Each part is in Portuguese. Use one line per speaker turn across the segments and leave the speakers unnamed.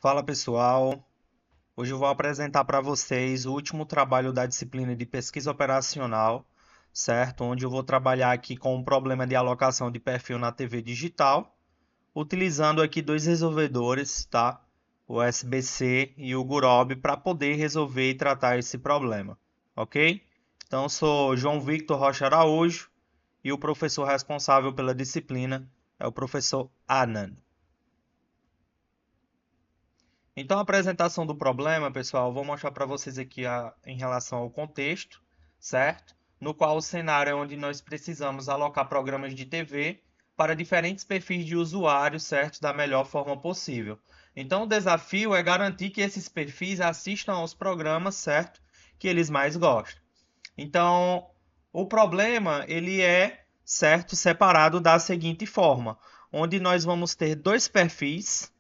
Fala pessoal, hoje eu vou apresentar para vocês o último trabalho da disciplina de pesquisa operacional, certo? Onde eu vou trabalhar aqui com um problema de alocação de perfil na TV digital, utilizando aqui dois resolvedores, tá? O SBC e o Gurobi para poder resolver e tratar esse problema, ok? Então, eu sou João Victor Rocha Araújo e o professor responsável pela disciplina é o professor Anand. Então, a apresentação do problema, pessoal, eu vou mostrar para vocês aqui em relação ao contexto, certo? No qual o cenário é onde nós precisamos alocar programas de TV para diferentes perfis de usuários, certo? Da melhor forma possível. Então, o desafio é garantir que esses perfis assistam aos programas, certo? Que eles mais gostam. Então, o problema, ele é, certo? Separado da seguinte forma, onde nós vamos ter dois perfis,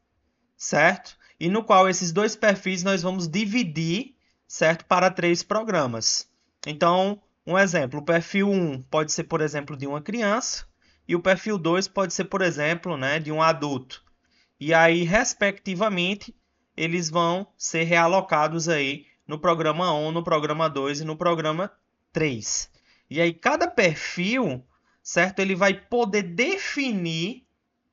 certo? E no qual esses dois perfis nós vamos dividir, certo, para três programas. Então, um exemplo, o perfil 1 pode ser, por exemplo, de uma criança, e o perfil 2 pode ser, por exemplo, né, de um adulto. E aí, respectivamente, eles vão ser realocados aí no programa 1, no programa 2 e no programa 3. E aí, cada perfil, certo, ele vai poder definir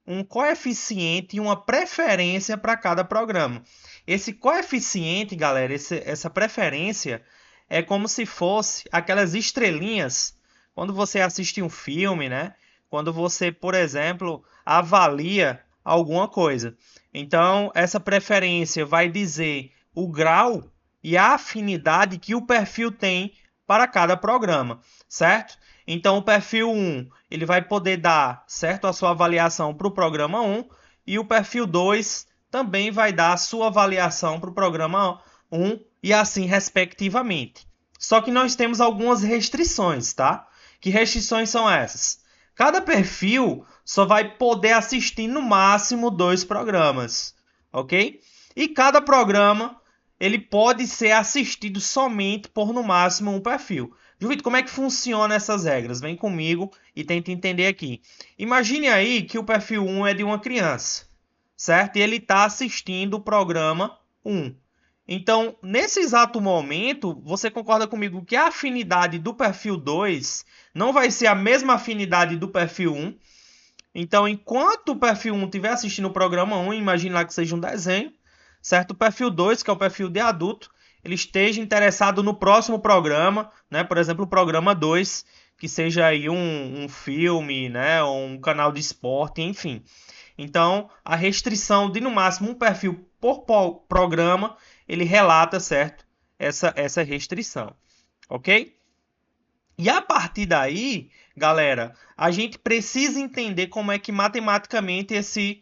um coeficiente e uma preferência para cada programa. Esse coeficiente, galera, essa preferência é como se fosse aquelas estrelinhas quando você assiste um filme, né? Quando você, por exemplo, avalia alguma coisa. Então, essa preferência vai dizer o grau e a afinidade que o perfil tem para cada programa, certo? Então, o perfil 1 ele vai poder dar, certo, a sua avaliação para o programa 1 e o perfil 2 também vai dar a sua avaliação para o programa 1 e assim respectivamente. Só que nós temos algumas restrições, tá? Que restrições são essas? Cada perfil só vai poder assistir no máximo 2 programas, ok? E cada programa ele pode ser assistido somente por no máximo um perfil. Vitor, como é que funciona essas regras? Vem comigo e tenta entender aqui. Imagine aí que o perfil 1 é de uma criança, certo? E ele está assistindo o programa 1. Então, nesse exato momento, você concorda comigo que a afinidade do perfil 2 não vai ser a mesma afinidade do perfil 1? Então, enquanto o perfil 1 estiver assistindo o programa 1, imagine lá que seja um desenho, certo? O perfil 2, que é o perfil de adulto, ele esteja interessado no próximo programa, né? Por exemplo, o programa 2, que seja aí um filme, né? Ou um canal de esporte, enfim. Então, a restrição de no máximo um perfil por programa, ele relata, certo? Essa restrição, ok? E a partir daí, galera, a gente precisa entender como é que matematicamente esse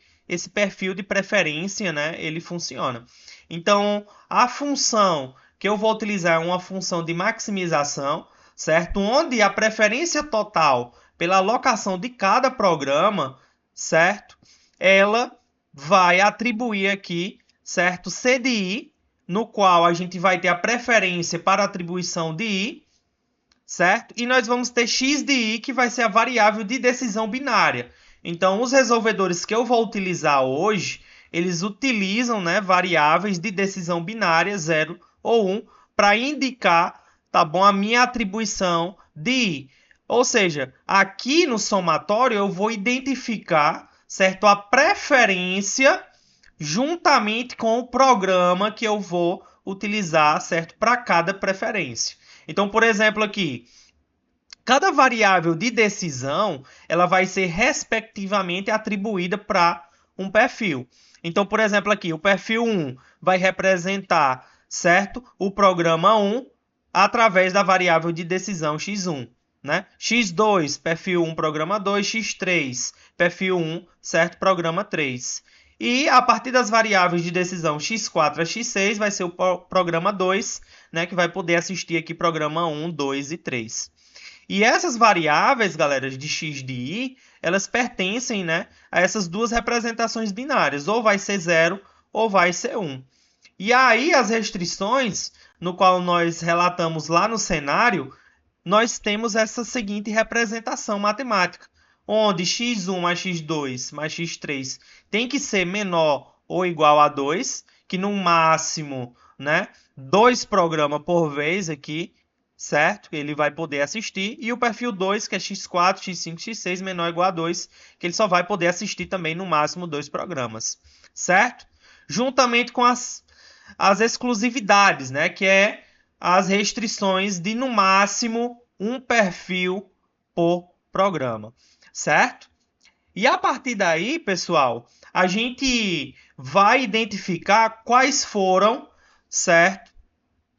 perfil de preferência, né, ele funciona. Então, a função que eu vou utilizar é uma função de maximização, certo? Onde a preferência total pela alocação de cada programa, certo? Ela vai atribuir aqui, certo? C de I, no qual a gente vai ter a preferência para atribuição de I, certo? E nós vamos ter x de i, que vai ser a variável de decisão binária. Então, os resolvedores que eu vou utilizar hoje, eles utilizam, né, variáveis de decisão binária 0 ou 1 para indicar, tá bom, a minha atribuição de i. Ou seja, aqui no somatório eu vou identificar, certo, a preferência juntamente com o programa que eu vou utilizar, certo, para cada preferência. Então, por exemplo, aqui, cada variável de decisão, ela vai ser respectivamente atribuída para um perfil. Então, por exemplo, aqui, o perfil 1 vai representar, certo, o programa 1 através da variável de decisão x1, né? x2, perfil 1, programa 2, x3, perfil 1, certo, programa 3. E a partir das variáveis de decisão x4 a x6 vai ser o programa 2, né, que vai poder assistir aqui programa 1, 2 e 3. E essas variáveis, galera, de x de i, elas pertencem, né, a essas duas representações binárias, ou vai ser 0 ou vai ser 1. E aí as restrições, no qual nós relatamos lá no cenário, nós temos essa seguinte representação matemática, onde x1 mais x2 mais x3 tem que ser menor ou igual a 2, que no máximo, né, 2 programas por vez aqui, certo? Ele vai poder assistir. E o perfil 2, que é X4, X5, X6 menor ou igual a 2, que ele só vai poder assistir também no máximo 2 programas, certo? Juntamente com as exclusividades, né, que é as restrições de no máximo um perfil por programa, certo? E a partir daí, pessoal, a gente vai identificar quais foram, certo,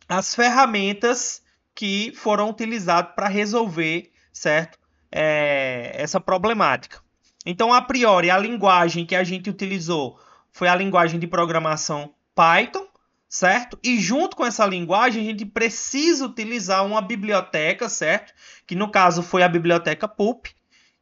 as ferramentas que foram utilizadas para resolver, certo, essa problemática. Então, a priori, a linguagem que a gente utilizou foi a linguagem de programação Python, certo? E junto com essa linguagem, a gente precisa utilizar uma biblioteca, certo? Que no caso foi a biblioteca Pulp,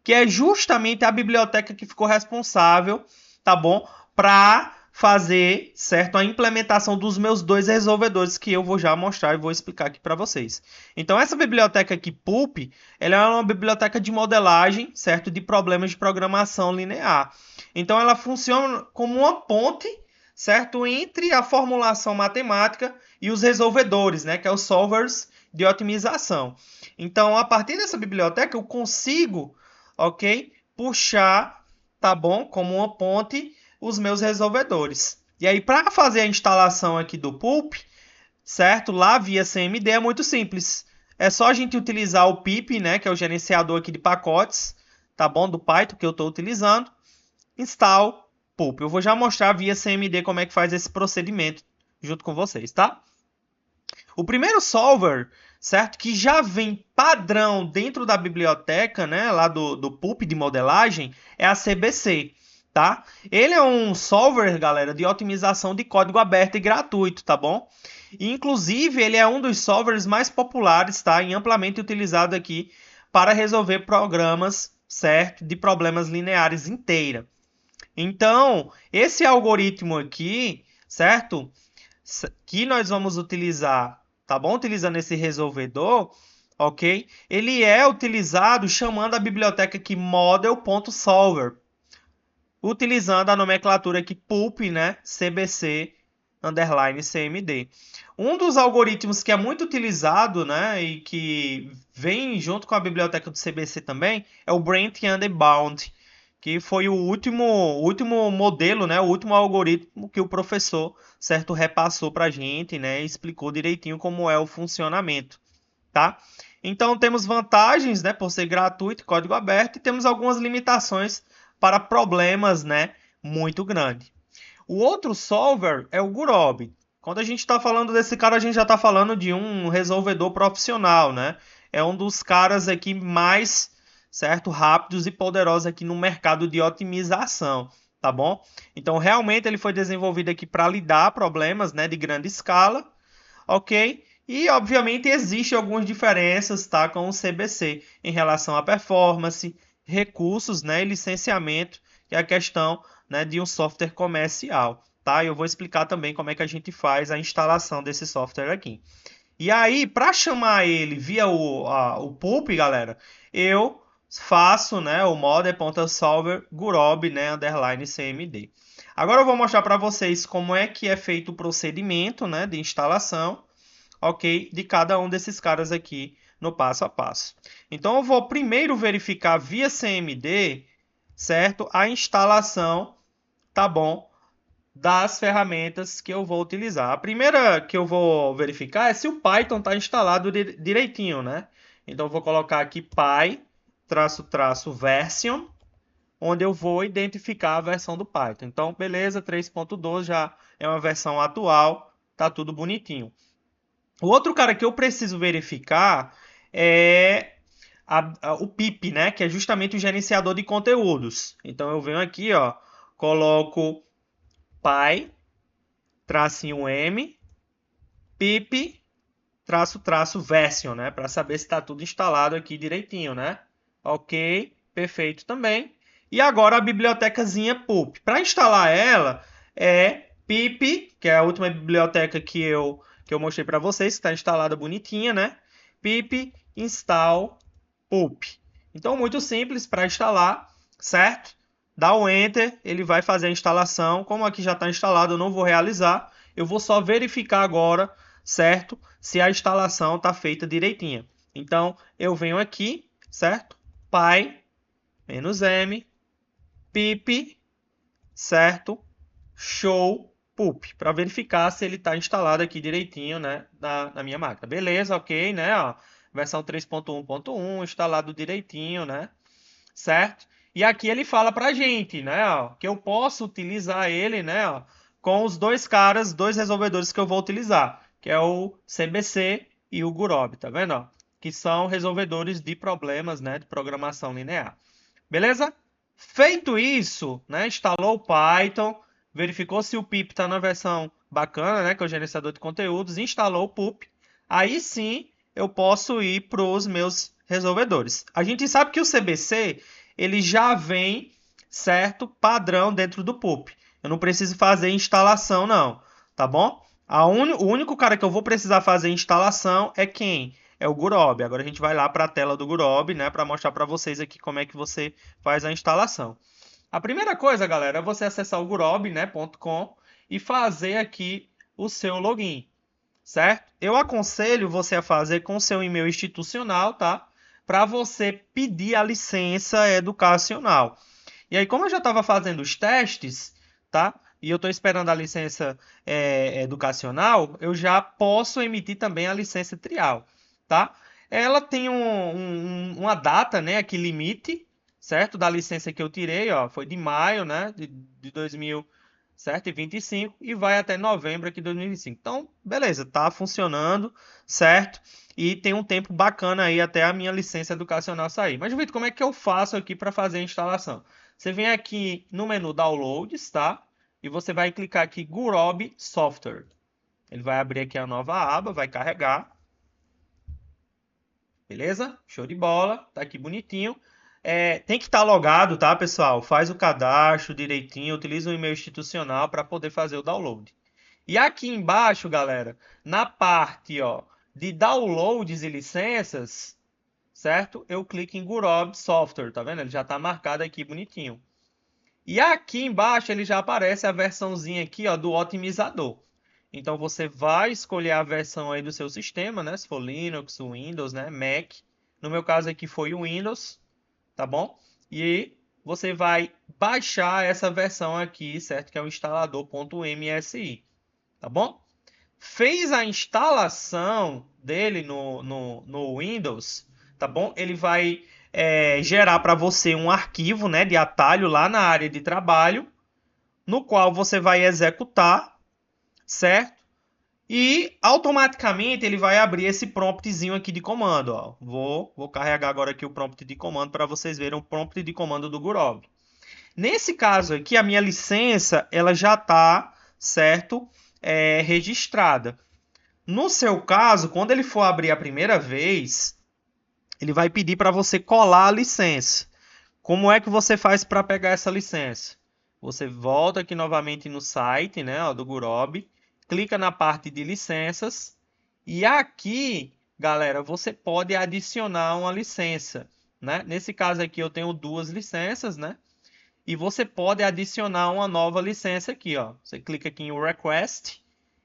que é justamente a biblioteca que ficou responsável, tá bom? Para fazer, certo, a implementação dos meus 2 resolvedores que eu vou já mostrar e vou explicar aqui para vocês. Então, essa biblioteca aqui, Pulp, ela é uma biblioteca de modelagem, certo, de problemas de programação linear. Então, ela funciona como uma ponte, certo, entre a formulação matemática e os resolvedores, né, que é os solvers de otimização. Então, a partir dessa biblioteca, eu consigo, ok, puxar, tá bom, como uma ponte, os meus resolvedores. E aí, para fazer a instalação aqui do Pulp, certo? Lá via CMD é muito simples. É só a gente utilizar o pip, né, que é o gerenciador aqui de pacotes, tá bom? Do Python que eu estou utilizando. Install Pulp. Eu vou já mostrar via CMD como é que faz esse procedimento junto com vocês, tá? O primeiro solver, certo? Que já vem padrão dentro da biblioteca, né? Lá do Pulp de modelagem, é a CBC. Tá? Ele é um solver, galera, de otimização de código aberto e gratuito, tá bom? E, inclusive, ele é um dos solvers mais populares, tá? E amplamente utilizado aqui para resolver programas, certo? De problemas lineares inteira. Então, esse algoritmo aqui, certo? Que nós vamos utilizar, tá bom? Utilizando esse resolvedor, ok? Ele é utilizado chamando a biblioteca aqui model.solver, utilizando a nomenclatura aqui pulp, né, CBC underline CMD. Um dos algoritmos que é muito utilizado, né, e que vem junto com a biblioteca do CBC também, é o Brent and the Bound, que foi o último modelo, né, o último algoritmo que o professor, certo, repassou para a gente, né, e explicou direitinho como é o funcionamento, tá? Então temos vantagens, né, por ser gratuito, código aberto, e temos algumas limitações para problemas, né, muito grandes. O outro solver é o Gurobi. Quando a gente está falando desse cara, a gente já está falando de um resolvedor profissional, né? É um dos caras aqui mais, certo, rápidos e poderosos aqui no mercado de otimização, tá bom? Então, realmente ele foi desenvolvido aqui para lidar problemas, né, de grande escala, ok? E, obviamente, existem algumas diferenças, tá, com o CBC em relação à performance, recursos, né, e licenciamento, que é a questão, né, de um software comercial, tá? Eu vou explicar também como é que a gente faz a instalação desse software aqui. E aí, para chamar ele via o Pulp, galera, eu faço, né, o model.solver gurob, né, underline cmd. Agora eu vou mostrar para vocês como é que é feito o procedimento, né, de instalação, ok, de cada um desses caras aqui no passo a passo. Então eu vou primeiro verificar via CMD, certo, a instalação, tá bom, das ferramentas que eu vou utilizar. A primeira que eu vou verificar é se o Python está instalado direitinho, né? Então eu vou colocar aqui py -version, onde eu vou identificar a versão do Python. Então, beleza, 3.12 já é uma versão atual, tá tudo bonitinho. O outro cara que eu preciso verificar é o pip, né? Que é justamente o gerenciador de conteúdos. Então eu venho aqui, ó, coloco py -m pip -version, né? Para saber se está tudo instalado aqui direitinho, né? Ok, perfeito também. E agora a bibliotecazinha pulp. Para instalar ela é pip, que é a última biblioteca que eu mostrei para vocês, que está instalada bonitinha, né? Pip install pulp. Então, muito simples para instalar, certo? Dá o Enter, ele vai fazer a instalação. Como aqui já está instalado, eu não vou realizar. Eu vou só verificar agora, certo? Se a instalação está feita direitinha. Então, eu venho aqui, certo? Py, -m, pip, certo? Show pup, para verificar se ele está instalado aqui direitinho, né, na minha máquina. Beleza, ok, né? Ó, versão 3.1.1, instalado direitinho, né? Certo? E aqui ele fala pra gente, né, ó, que eu posso utilizar ele, né, ó, com os dois resolvedores que eu vou utilizar, que é o CBC e o Gurobi, tá vendo, ó? Que são resolvedores de problemas, né, de programação linear. Beleza? Feito isso, né, instalou o Python, verificou se o pip está na versão bacana, né, que é o gerenciador de conteúdos, instalou o pup, aí sim eu posso ir para os meus resolvedores. A gente sabe que o CBC ele já vem, certo, padrão dentro do pup. Eu não preciso fazer instalação não, tá bom? O único cara que eu vou precisar fazer instalação é quem? É o Gurobi. Agora a gente vai lá para a tela do Gurobi, né, para mostrar para vocês aqui como é que você faz a instalação. A primeira coisa, galera, é você acessar o gurobi.com e fazer aqui o seu login, certo? Eu aconselho você a fazer com o seu e-mail institucional, tá? Para você pedir a licença educacional. E aí, como eu já estava fazendo os testes, tá? E eu estou esperando a licença educacional, eu já posso emitir também a licença trial, tá? Ela tem uma data, né, aqui limite, certo? Da licença que eu tirei, ó, foi de maio, né, de 2000, certo? E 25 e vai até novembro aqui de 2025. Então, beleza, tá funcionando, certo? E tem um tempo bacana aí até a minha licença educacional sair. Mas, Vitor, como é que eu faço aqui para fazer a instalação? Você vem aqui no menu Downloads, tá? E você vai clicar aqui Gurobi Software. Ele vai abrir aqui a nova aba, vai carregar. Beleza? Show de bola. Tá aqui bonitinho. Tem que estar logado, tá, pessoal? Faz o cadastro direitinho, utiliza o e-mail institucional para poder fazer o download. E aqui embaixo, galera, na parte, ó, de downloads e licenças, certo? Eu clico em Gurobi Software, tá vendo? Ele já está marcado aqui bonitinho. E aqui embaixo ele já aparece a versãozinha aqui, ó, do otimizador. Então você vai escolher a versão aí do seu sistema, né? Se for Linux, Windows, né? Mac. No meu caso aqui foi o Windows, tá bom? E você vai baixar essa versão aqui, certo? Que é o instalador.msi, tá bom? Fez a instalação dele no Windows, tá bom? Ele vai gerar para você um arquivo, né, de atalho lá na área de trabalho, no qual você vai executar, certo? E automaticamente ele vai abrir esse promptzinho aqui de comando. Ó. Vou carregar agora aqui o prompt de comando para vocês verem o prompt de comando do Gurobi. Nesse caso aqui, a minha licença ela já está, certo, registrada. No seu caso, quando ele for abrir a primeira vez, ele vai pedir para você colar a licença. Como é que você faz para pegar essa licença? Você volta aqui novamente no site, né, ó, do Gurobi, clica na parte de licenças e aqui, galera, você pode adicionar uma licença, né? Nesse caso aqui eu tenho duas licenças, né? E você pode adicionar uma nova licença aqui, ó. Você clica aqui em Request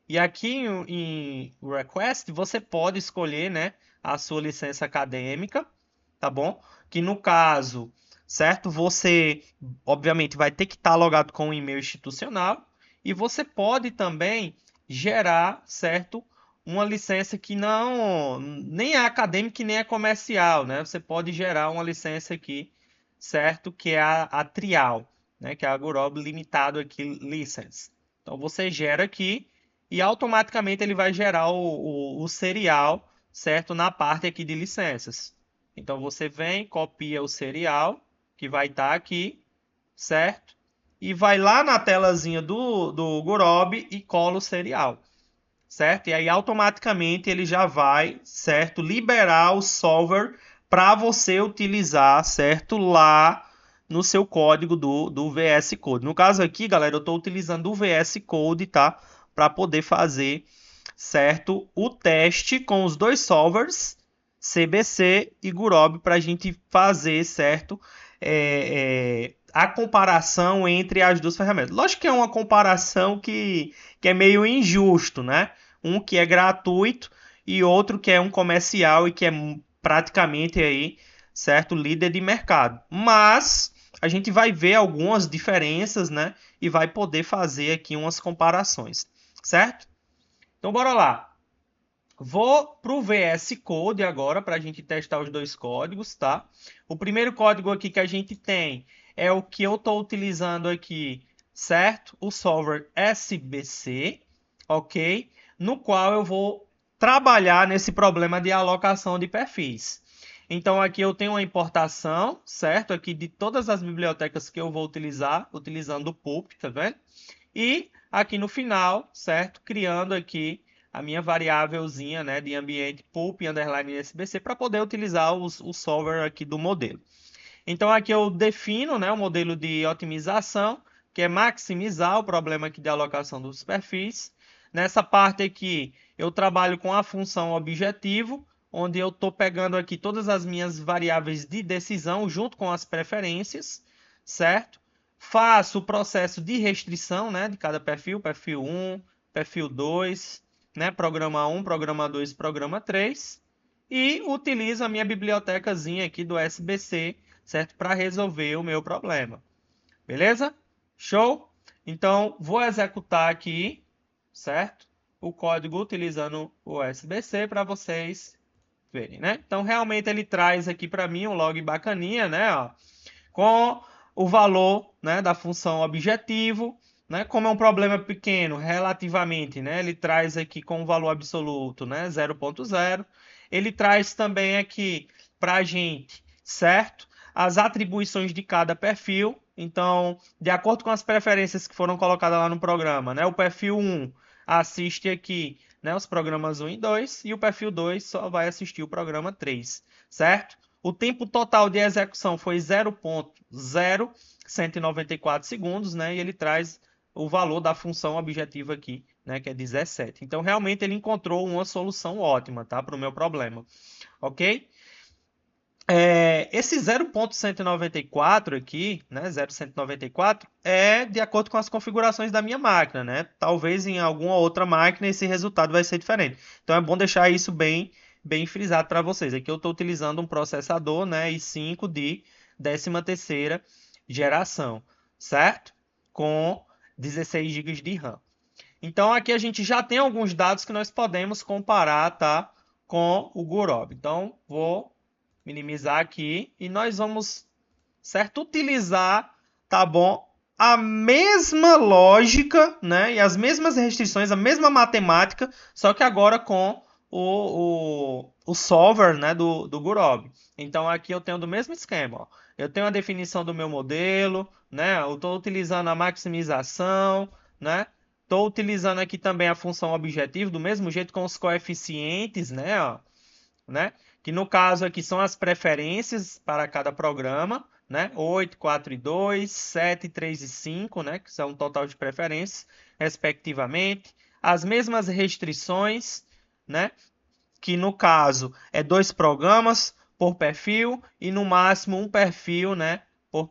e aqui em Request você pode escolher, né, a sua licença acadêmica, tá bom? Que no caso, certo? Você, obviamente, vai ter que estar logado com um e-mail institucional e você pode também gerar, certo? Uma licença que não nem é acadêmica e nem é comercial, né? Você pode gerar uma licença aqui, certo? Que é a trial, né? Que é a Gurobi Limitado aqui License. Então você gera aqui e automaticamente ele vai gerar o serial, certo? Na parte aqui de licenças. Então você vem, copia o serial, que vai estar aqui, certo? E vai lá na telazinha do Gurobi e cola o serial, certo? E aí automaticamente ele já vai, certo? Liberar o solver para você utilizar, certo? Lá no seu código do VS Code. No caso aqui, galera, eu estou utilizando o VS Code, tá? Para poder fazer, certo? O teste com os dois solvers, CBC e Gurobi, para a gente fazer, certo? a comparação entre as duas ferramentas. Lógico que é uma comparação que é meio injusto, né? Um que é gratuito e outro que é um comercial e que é praticamente aí, certo, líder de mercado. Mas a gente vai ver algumas diferenças, né? E vai poder fazer aqui umas comparações, certo? Então bora lá. Vou para o VS Code agora para a gente testar os dois códigos, tá? O primeiro código aqui que a gente tem é o que eu estou utilizando aqui, certo? O solver SBC, ok? No qual eu vou trabalhar nesse problema de alocação de perfis. Então aqui eu tenho uma importação, certo? Aqui de todas as bibliotecas que eu vou utilizar, utilizando o pulp, tá vendo? E aqui no final, certo? Criando aqui a minha variávelzinha, né, de ambiente pulp underline SBC para poder utilizar o solver aqui do modelo. Então aqui eu defino, né, o modelo de otimização, que é maximizar o problema aqui de alocação dos perfis. Nessa parte aqui eu trabalho com a função objetivo, onde eu estou pegando aqui todas as minhas variáveis de decisão junto com as preferências, certo? Faço o processo de restrição, né, de cada perfil, perfil 1, perfil 2, né, programa 1, programa 2, programa 3, e utilizo a minha bibliotecazinha aqui do SBC, certo, para resolver o meu problema. Beleza? Show? Então, vou executar aqui, certo? O código utilizando o SBC para vocês verem, né? Então, realmente ele traz aqui para mim um log bacaninha, né? Ó, com o valor, né, da função objetivo, né? Como é um problema pequeno relativamente, né? Ele traz aqui com o valor absoluto, né, 0.0. Ele traz também aqui para a gente, certo? As atribuições de cada perfil. Então, de acordo com as preferências que foram colocadas lá no programa, né? O perfil 1 assiste aqui, né, os programas 1 e 2 e o perfil 2 só vai assistir o programa 3, certo? O tempo total de execução foi 0.0194 segundos, né? E ele traz o valor da função objetiva aqui, né? Que é 17. Então, realmente, ele encontrou uma solução ótima, tá? Para o meu problema, ok? Esse 0.194 aqui, né, 0.194, é de acordo com as configurações da minha máquina, né? Talvez em alguma outra máquina esse resultado vai ser diferente. Então é bom deixar isso bem frisado para vocês. Aqui eu estou utilizando um processador, né, i5 de 13ª geração, certo? Com 16 GB de RAM. Então aqui a gente já tem alguns dados que nós podemos comparar, tá, com o Gurob. Então vou minimizar aqui e nós vamos, certo, utilizar, tá bom, a mesma lógica, né, e as mesmas restrições, a mesma matemática, só que agora com o solver, né, do Gurob. Então aqui eu tenho do mesmo esquema, ó. Eu tenho a definição do meu modelo, né, eu estou utilizando a maximização, né, estou utilizando aqui também a função objetivo, do mesmo jeito com os coeficientes, né, ó, né? Que no caso aqui são as preferências para cada programa, né? 8, 4 e 2, 7, 3 e 5, né? Que são o total de preferências, respectivamente. As mesmas restrições, né? Que no caso é 2 programas por perfil e no máximo um perfil, né? Por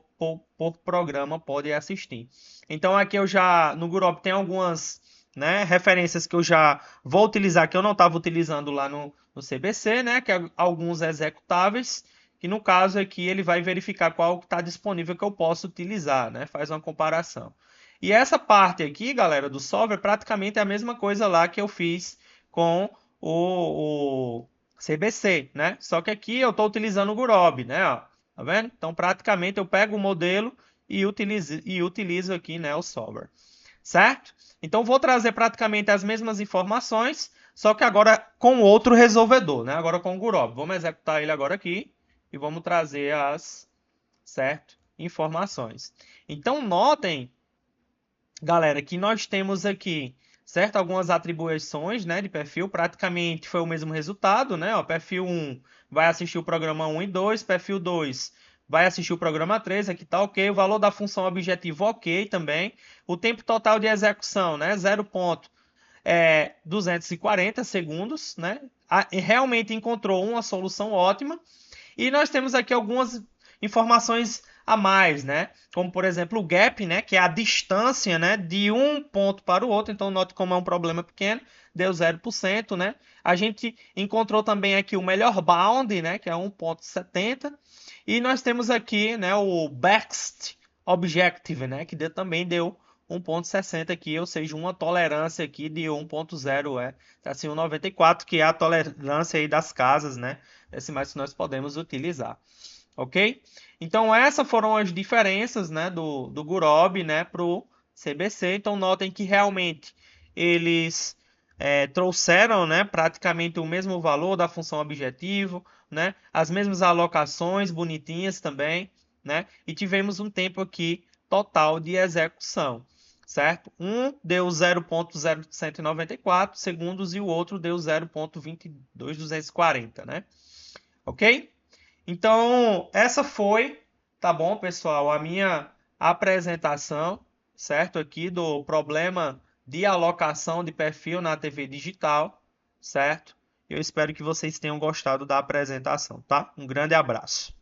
programa pode assistir. Então aqui eu já, no Gurop tem algumas, né, referências que eu já vou utilizar, que eu não estava utilizando lá no CBC, né, que é alguns executáveis, que no caso aqui ele vai verificar qual está disponível que eu posso utilizar, né, faz uma comparação. E essa parte aqui, galera, do solver, praticamente é a mesma coisa lá que eu fiz com o CBC, né? Só que aqui eu estou utilizando o Gurob, né? Ó, tá vendo? Então, praticamente eu pego o modelo e utilizo aqui, né, o solver, certo? Então, vou trazer praticamente as mesmas informações, só que agora com outro resolvedor, né? Agora com o Gurob. Vamos executar ele agora aqui e vamos trazer as, certo, informações. Então, notem, galera, que nós temos aqui, certo, algumas atribuições, né, de perfil, praticamente foi o mesmo resultado, né? Ó, perfil 1 vai assistir o programa 1 e 2, perfil 2 vai assistir o programa 3, aqui tá ok, o valor da função objetivo ok também, o tempo total de execução, né, 0.240 segundos, né? Realmente encontrou uma solução ótima. E nós temos aqui algumas informações a mais, né? Como, por exemplo, o gap, né? Que é a distância, né? De um ponto para o outro. Então, note como é um problema pequeno, deu 0%, né? A gente encontrou também aqui o melhor bound, né? Que é 1,70. E nós temos aqui, né? O best objective, né? Que também deu 1,60 aqui, ou seja, uma tolerância aqui de 1,0 assim, 1,94, que é a tolerância aí das casas, né? Decimais que nós podemos utilizar, ok? Então, essas foram as diferenças, né, do Gurobi, né, para o CBC. Então, notem que realmente eles trouxeram, né, praticamente o mesmo valor da função objetivo, né, as mesmas alocações bonitinhas também, né, e tivemos um tempo aqui total de execução, certo? Um deu 0,0194 segundos e o outro deu 0,22240, né? Ok? Então, essa foi, tá bom, pessoal, a minha apresentação, certo? Aqui do problema de alocação de perfil na TV digital, certo? Eu espero que vocês tenham gostado da apresentação, tá? Um grande abraço.